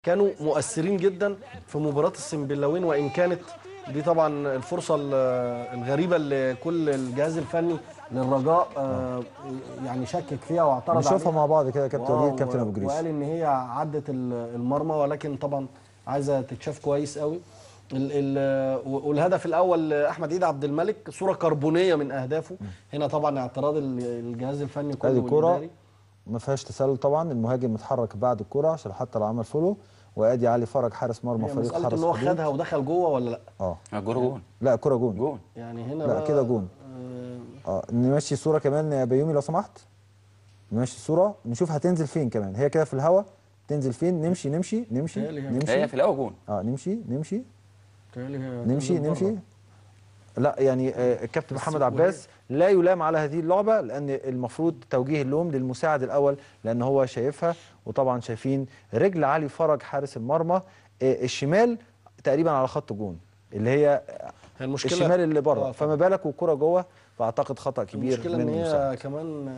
كانوا مؤثرين جدا في مباراة السنبلاوين، وإن كانت دي طبعا الفرصة الغريبة اللي كل الجهاز الفني للرجاء يعني شكك فيها واعترض عليها. نشوفها مع بعض كده يا كابتن وليد كابتن ابو جريش، وقال ان هي عدت المرمى، ولكن طبعا عايزه تتشاف كويس قوي. والهدف الاول احمد عيد عبد الملك صوره كربونيه من اهدافه. هنا طبعا اعتراض الجهاز الفني كله. ادي الكوره ما فيهاش تسلل طبعا، المهاجم متحرك بعد الكوره عشان حتى لو عمل فولو. وادي علي فرج حارس مرمى فريق حرس ان هو خدها ودخل جوه ولا لا؟ الكوره جون. لا الكوره جون يعني هنا لا كده جون. نمشي الصوره كمان يا بيومي لو سمحت، نمشي الصوره نشوف هتنزل فين كمان. هي كده في الهواء تنزل فين؟ نمشي نمشي نمشي نمشي. هي في الهواء جون. نمشي نمشي نمشي نمشي. لا يعني الكابتن محمد عباس لا يلام على هذه اللعبه، لان المفروض توجيه اللوم للمساعد الاول لان هو شايفها. وطبعا شايفين رجل علي فرج حارس المرمى الشمال تقريبا على خط جون، اللي هي الشمال اللي بره، فما بالك والكره جوه. فاعتقد خطا كبير. المشكله ان هي كمان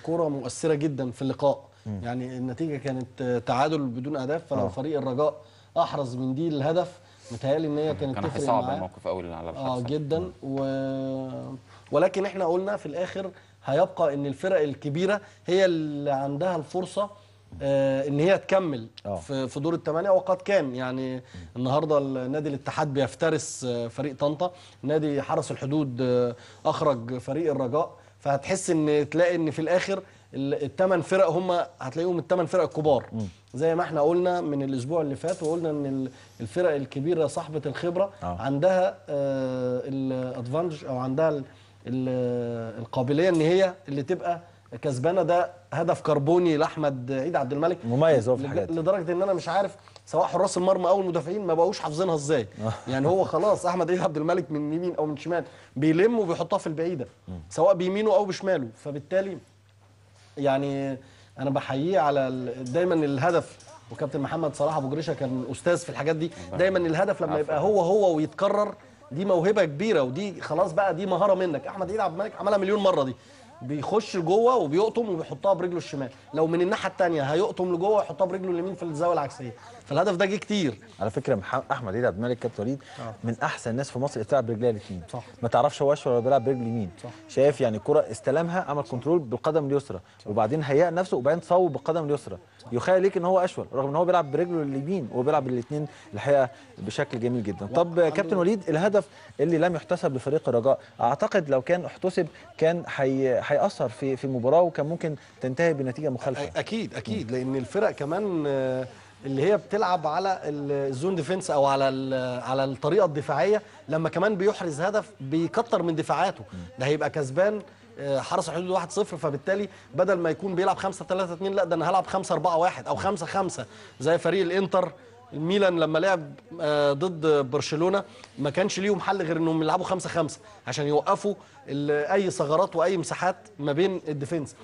كره مؤثره جدا في اللقاء. يعني النتيجه كانت تعادل بدون اهداف، فلو فريق الرجاء احرز من دي الهدف متهيألي ان هي كانت تفرق صعب الموقف قوي على الحرس جدا. ولكن احنا قلنا في الاخر هيبقى ان الفرق الكبيره هي اللي عندها الفرصه ان هي تكمل في دور الثمانيه، وقد كان. يعني النهارده نادي الاتحاد بيفترس فريق طنطا، نادي حرس الحدود اخرج فريق الرجاء. فهتحس ان تلاقي ان في الاخر الثمان فرق هم هتلاقيهم الثمان فرق الكبار، زي ما احنا قلنا من الاسبوع اللي فات، وقلنا ان الفرق الكبيره صاحبه الخبره عندها الادفانتج او عندها القابليه ان هي اللي تبقى كسبانه. ده هدف كربوني لاحمد عيد عبد الملك مميز هو في الحاجات لدرجه ان انا مش عارف سواء حراس المرمى او المدافعين ما بقوش حافظينها ازاي. يعني هو خلاص احمد عيد عبد الملك من يمين او من شمال بيلم وبيحطها في البعيده، سواء بيمينه او بشماله. فبالتالي يعني انا بحييه على دايما الهدف. وكابتن محمد صلاح ابو جريشه كان استاذ في الحاجات دي. دايما الهدف لما يبقى هو ويتكرر دي موهبه كبيره، ودي خلاص بقى دي مهاره منك. احمد عيد عبد الملك عملها مليون مره دي، بيخش لجوه وبيقطم وبيحطها برجله الشمال، لو من الناحيه الثانيه هيقطم لجوه ويحطها برجله اليمين في الزاويه العكسيه. فالهدف ده جه كتير على فكره. احمد عيد عبد الملك كابتن وليد من احسن الناس في مصر اللي بتلعب برجلها الاثنين. ما تعرفش هو اشول ولا بيلعب برجل اليمين. شايف يعني الكره استلمها عمل كنترول بالقدم اليسرى، وبعدين هيأ نفسه وبعدين صوب بالقدم اليسرى. يخيل ليك ان هو اشول رغم ان هو بيلعب برجله اليمين، وهو بيلعب بالاثنين الحقيقه بشكل جميل جدا. طب كابتن وليد الهدف اللي لم يحتسب لفريق الرجاء، اعتقد لو كان احتسب كان هيأثر في المباراه، وكان ممكن تنتهي بنتيجه مخالفه. اكيد لان الفرق كمان اللي هي بتلعب على الزون ديفنس او على الطريقه الدفاعيه، لما كمان بيحرز هدف بيكتر من دفاعاته. ده هيبقى كسبان حرس الحدود 1-0، فبالتالي بدل ما يكون بيلعب 5-3-2 لا ده انا هلعب 5-4-1 او 5-5 زي فريق الانتر. الميلان لما لعب ضد برشلونه ما كانش ليهم حل غير انهم يلعبوا 5-5 عشان يوقفوا اي ثغرات واي مساحات ما بين الديفنس.